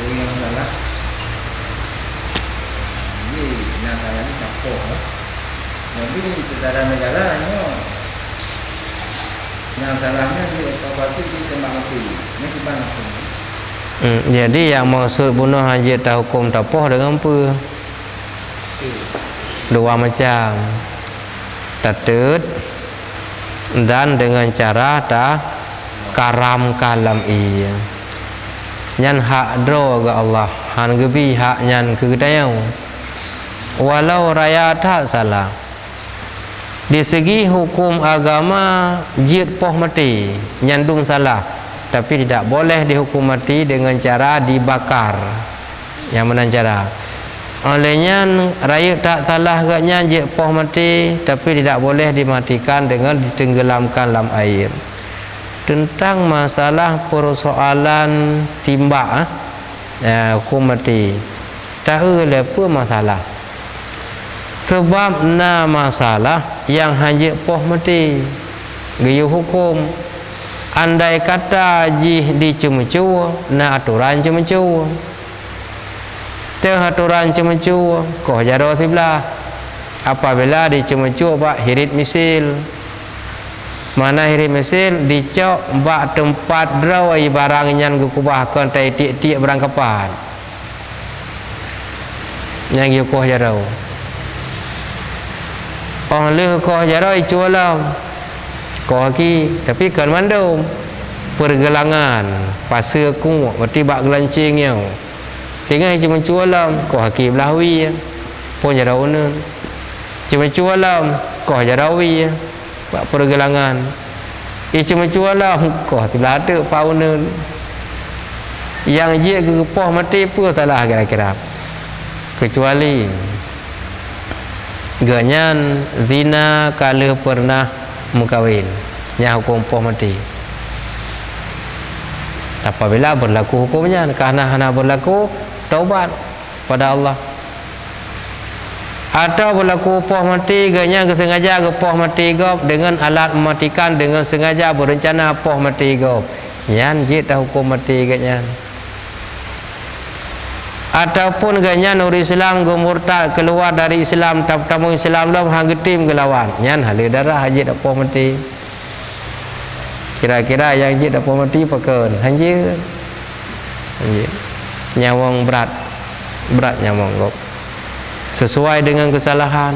yang salah ini yang salah ni tak apa jadi secara negaranya yang salahnya di evakuasi di Tembangki ini Tembangki jadi yang maksud bunuh haji tahukum tapoh dengan apa dua macam tatut dan dengan cara dah karam kalam iya nyan hak dro ga Allah han gebi hak nyan ke kedayau walau raya tak salah di segi hukum agama jid poh mati nyandung salah tapi tidak boleh dihukum mati dengan cara dibakar yang mana cara olehnya rakyat tak salah agaknya je poh mati tapi tidak boleh dimatikan dengan ditenggelamkan dalam air tentang masalah persoalan timbak hukum mati tak ada apa masalah sebab na masalah yang hanya poh mati gaya hukum andai kata jih dicumucu na aturan cumucu aturan cemecu koh jaro sebelah apabila dicemecu bak hirit misil mana hirit misil dicok bak tempat drawai barang yang gukubahkan tai tiak-tiak berangkapan yang yu koh jaro oleh koh jaro icualam koh ki tapi kan mandum pergelangan pasir ku berarti bak gelancingnya tinggal cuma cualam kau hakim lahwi pun jarauna cuma cualam kau jarawi buat pergelangan cuma cualam kau tidak ada pauna yang je kepoh mati pun salah kira-kira kecuali ganyan zina kalau pernah mengkawin yang hukum poh mati apabila berlaku hukumnya karena hana berlaku taubat pada Allah atau berlaku poh mati ganya sengaja ke poh mati gop dengan alat mematikan dengan sengaja berencana poh mati gop nyan jit dah hukum mati ganyan. Ataupun ganyan orang Islam go murtad keluar dari Islam tamu Islam dah hang getim ke lawan nyan halih darah jit apa mati. Kira-kira yang jit apa mati pakeun hanjir. Hanjir. Nyawang berat nyawang gop. Sesuai dengan kesalahan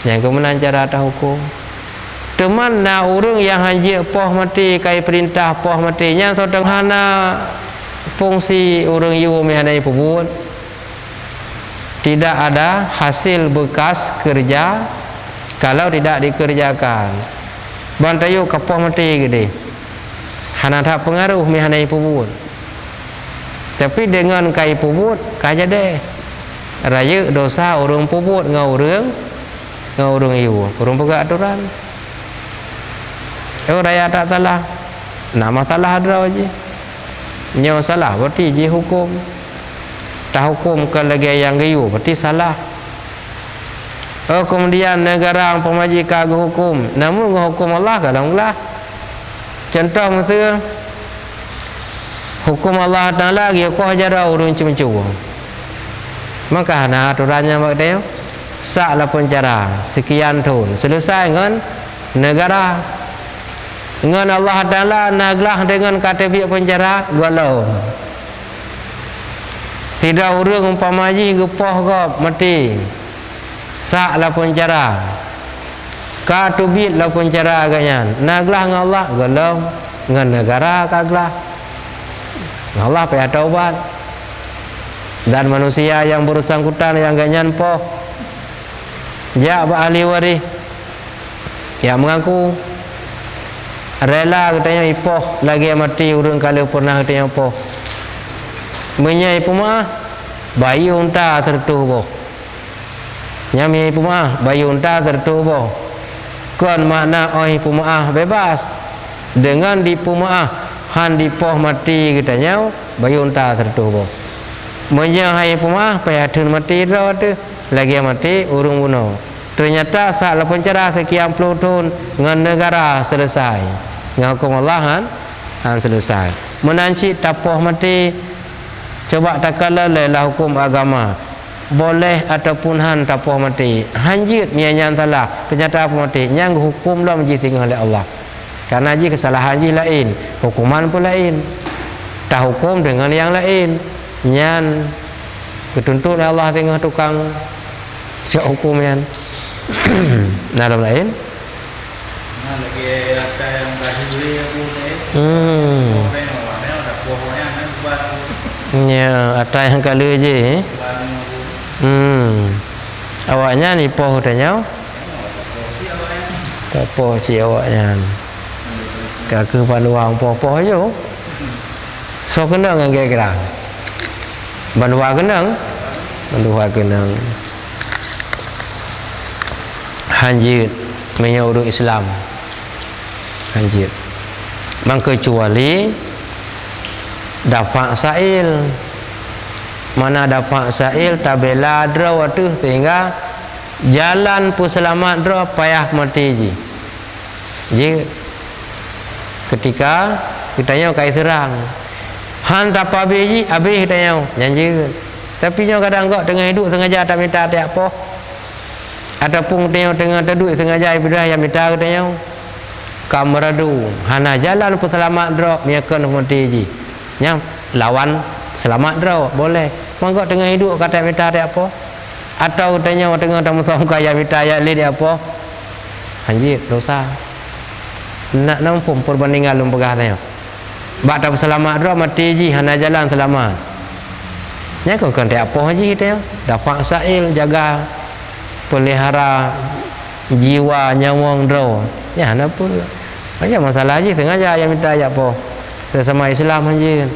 yang kemudian cara tak hukum. Teman na orang yang hanjir poh mati kai perintah poh mati nya sodang hana fungsi orang yu mihanai pebut. Tidak ada hasil bekas kerja kalau tidak dikerjakan. Bantayu kapoh mati gede. Hana tak pengaruh mihanai pebut. Tapi dengan kai pebut kaja deh. Raya dosa orang pebut ngau orang yu. Orang pegak aturan. Raya tak salah. Nak masalah ada aja. Nyo salah berarti je hukum. Tak hukum ke lagi yang gayu berarti salah. Kemudian negara pemajikan hukum. Namun hukum Allah kadang-kadang. Contoh misalnya hukum Allah Taala dia kau ajar orang cuma-cuma. Maka ana aturannya mak dia saklah penjara sekian tahun. Selesai dengan negara. Dengan Allah Ta'ala naglah dengan kata biak penjara galau. Tidak orang umpamaji gepoh gop mati. Saklah penjara. Ka tubit lah penjara agaknya. Naglah dengan Allah galau. Dengan negara kaglah. Allah payah taubat. Dan manusia yang bersangkutan yang ganyan poh. Jak ahli waris. Yang mengaku rela katanya ipoh lagi mati urang kala pernah katanya ipoh menyai pemaah bayi unta tertuh boh nyami pemaah bayi unta tertuh boh kan makna oi pemaah bebas dengan di pemaah han dipoh mati katanya bayi unta tertuh boh menyai pemaah payadun mati ro tu lagi mati urung bunuh. Ternyata saat lepas penjara sekian puluh tahun dengan negara selesai. Dengan hukum Allah selesai. Menanci tapoh mati. Coba takkanlah lelah hukum agama. Boleh ataupun han tapoh mati. Hanjit yang salah. Ternyata apa mati. Yang hukum lah menjadi tinggal oleh Allah. Karena ji kesalahan ji lain. Hukuman pun lain. Tak hukum dengan yang lain. Yang ketuntut Allah tengah tukang cak hukum yang dalam lain. Nah, lagi ada yang kahili aku ni. Ya, ada yang kali je. Awaknya ni poh tanya. Tak poh si awaknya. Kakak paluang poh-poh je. So kena dengan kira-kira. Bandua kenang. Bandua kenang. Hanjit menyuruh Islam hanjit mengkecuali dapat sail mana dapat sail tabela dra waktu sehingga jalan pun selamat dra payah mati je ketika kitanya kai serang han tak apa habis kitanya janji tapi nya kadang kau tengah hidup sengaja tak minta tak apa ataupun tengah duduk sengaja ibadah yang minta katanya kameradu hana jalan pun selamat drop miakan mati ji nya lawan selamat drop boleh mangko tengah hidup kata minta dia apa atau tanya tengah tamu sangka yang minta ya li dia apa anjir dosa nak nampung perbandingan lum pegah tanya bak tak selamat drop mati ji hana jalan selamat nya kan dia apa ji kita dapat sail jaga pelihara jiwa nyawang draw ya apa banyak masalah je tengah aja yang minta ayat apa sesama Islam aja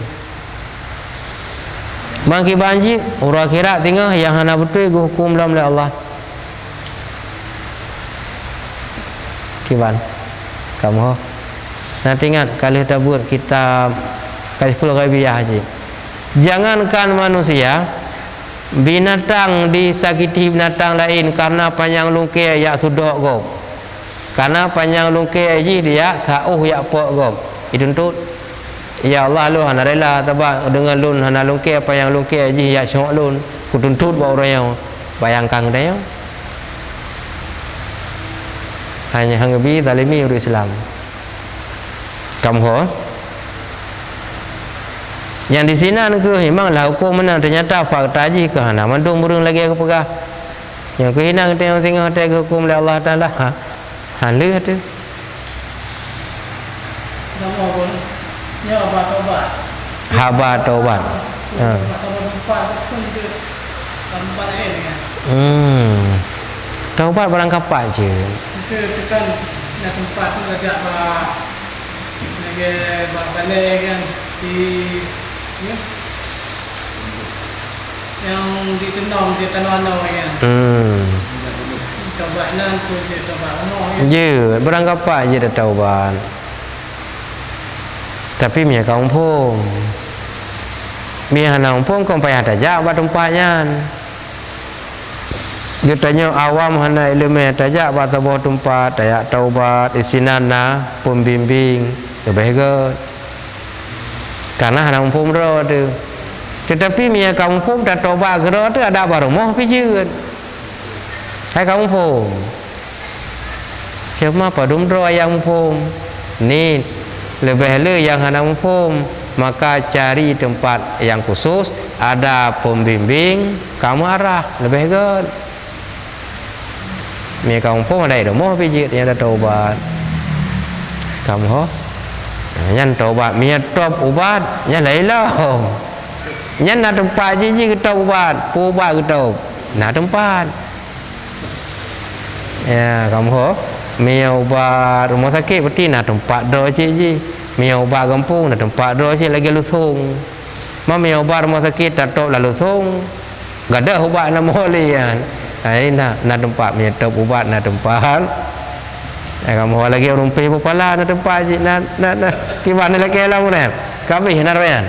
mangki banjir orang akhirat tengah yang hana betul hukum dalam oleh Allah kiban kamu nanti ingat kalau kita buat kita kasih puluh ghaibiyah aja jangankan manusia binatang disakiti binatang lain karena panjang lungkir yak sudok gop karena panjang lungkir aja dia sauh yak pok gop dituntut Ya Allah lu hana rela tabak dengan lun hana lungke apa yang lungke aji ya syok lun ku tuntut ba orang yang bayangkan dia hanya hangbi zalimi ur Islam kamu ho yang di sini ke memanglah hukum mana ternyata fakta aji ke hana mandung burung lagi aku pegah yang ke hinang tengok tengok hukum oleh Allah Taala halu tu nama pun nya obat-obat haba taubat obat-obat tempat pun je tempat air kan taubat barang kapak je itu tekan nak tempat tu agak lagi balai kan di ya yang di tanah kan taubat nan tu je taubat umur je barang kapak je dah taubat tapi mia kaum pun mia hanang pun kau payah tajak buat tempatnya getanya awam hana ilmu tajak buat tabuh tempat tayak taubat isinana pembimbing lebih good karena hanang pun ro tu tetapi mia kaum pun dah taubat gero tu ada baru moh pijut hai kaum pun siapa padum ro yang pun ni lebih le yang hendak mufum maka cari tempat yang khusus ada pembimbing kamu arah lebih good mi kamu pun ada rumah pijit yang ada taubat kamu ho nyan taubat mi top ubat nya lailah nyan na tempat je ke taubat pubat ke tau na tempat ya kamu ho mia ubat rumah sakit berarti nak tempat do je mia ubat kampung nak tempat do je lagi lusung mia ubat rumah sakit tak tok lalu lusung gak ada ubat nak boleh kan ini nak tempat mia top ubat nak tempat kamu lagi rumpi pala nak tempat je nak gimana lagi lah mana kami nak rayan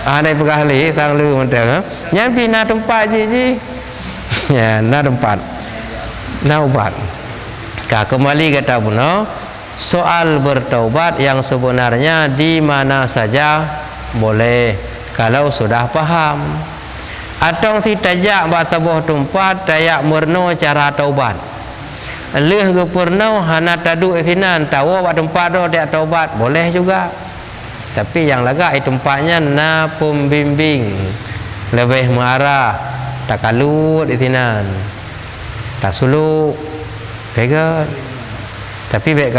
ada pegah li tang lu mentang nyampi nak tempat je ya nak tempat nak ubat. Kembali kata Buno, soal bertaubat yang sebenarnya di mana saja boleh kalau sudah paham. Atau tidak batabuh tempat tayak murno cara taubat. Leh ke purno hana tadu isinan tahu bat tempat do tayak taubat boleh juga. Tapi yang laga tempatnya na pembimbing lebih mengarah tak kalut isinan. Tak suluk pegat tapi baik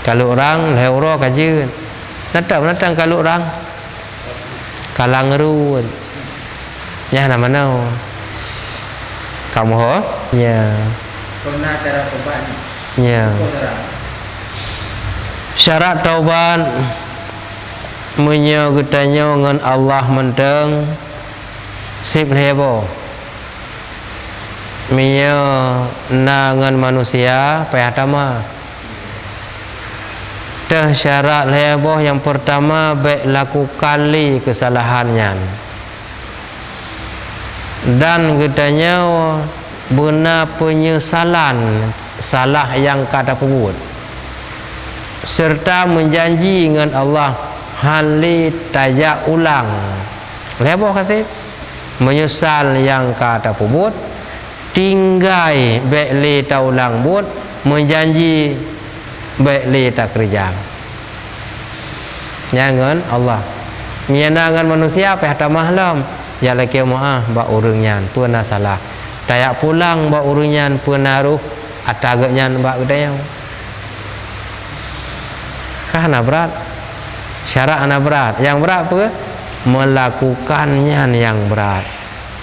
kalau orang leuro kaje natang kalau orang kalang ruun nya nama nau kamu ho nya pernah cara taubat ni nya syarat taubat menyo getanyo ngan Allah menteng sip lebo mia nangan manusia payah tama teh syarat leboh yang pertama baik laku kali kesalahannya dan gedanya benar penyesalan salah yang kata pebut serta menjanji dengan Allah hali tajak ulang leboh kata menyesal yang kata pebut tinggai baik le taulang buat menjanji baik le tak kerja jangan Allah mianangan manusia apa hata mahlam ya laki maah ba urungan pernah salah tayak pulang ba urungan pernah ruh atagaknya ba udayang kahana berat syarat ana berat yang berat apa melakukannya yang berat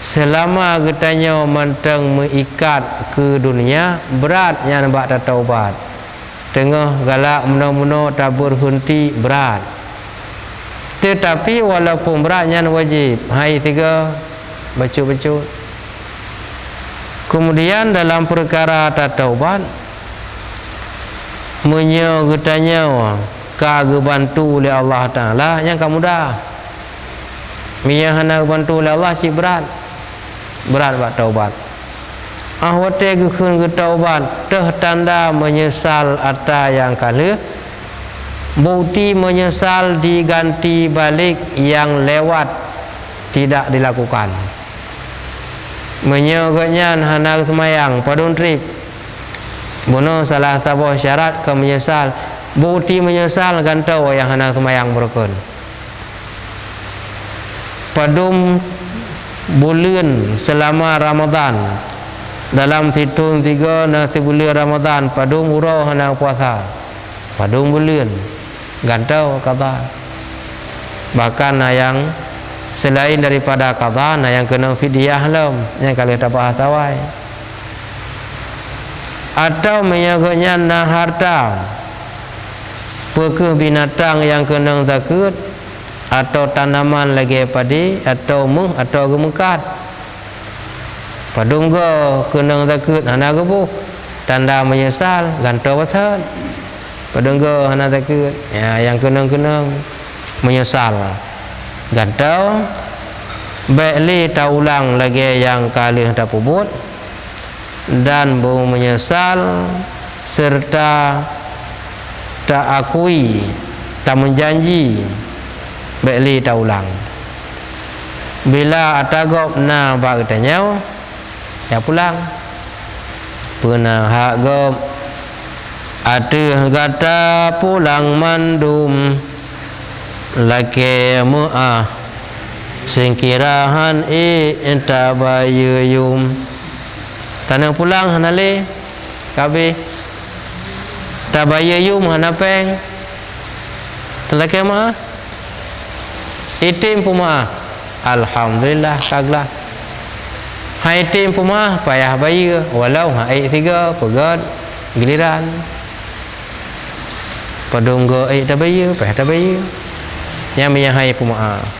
selama getanya mentang mengikat ke dunia beratnya nampak tak taubat tengah galak meno-meno tak berhenti berat tetapi walaupun beratnya wajib hai tiga baca-baca kemudian dalam perkara tak taubat menyo getanya kagak bantu oleh Allah Taala yang kamu dah mia hana bantu oleh Allah si berat buat taubat ahwate gukun ke taubat teh tanda menyesal ata yang kala bukti menyesal diganti balik yang lewat tidak dilakukan. Menyogoknya hana semayang padun trip bunuh salah tabuh syarat ke menyesal, bukti menyesal gantau yang hana semayang berkun. Padum bulan selama Ramadan dalam hitung 3 nasi bulan Ramadan padum urau hana puasa padum bulan gantau kata. Bahkan yang selain daripada qadha yang kena fidyah lam yang kali tak bahasa wai. Atau menyagaknya na harta pekeh binatang yang kena zakat atau tanaman lagi padi atau muh atau gemekat padung go kena zakat hana gebuh tanda menyesal gantau pasal padung go hana zakat ya yang kena menyesal gantau baikli taulang lagi yang kali tak pubut dan bau menyesal serta tak akui tak menjanji baikli taulang bila atagop na bak tanyau ya pulang pernah hak gop ada kata pulang mandum laki mu'ah singkirahan enta bayuyum tanah pulang hanale kabe tabayuyum hanapeng telake mu'ah itim puma alhamdulillah kaglah hai itim puma payah bayi walau hai 3 pegat giliran padung go ai tabayi payah tabayi yang menyahai puma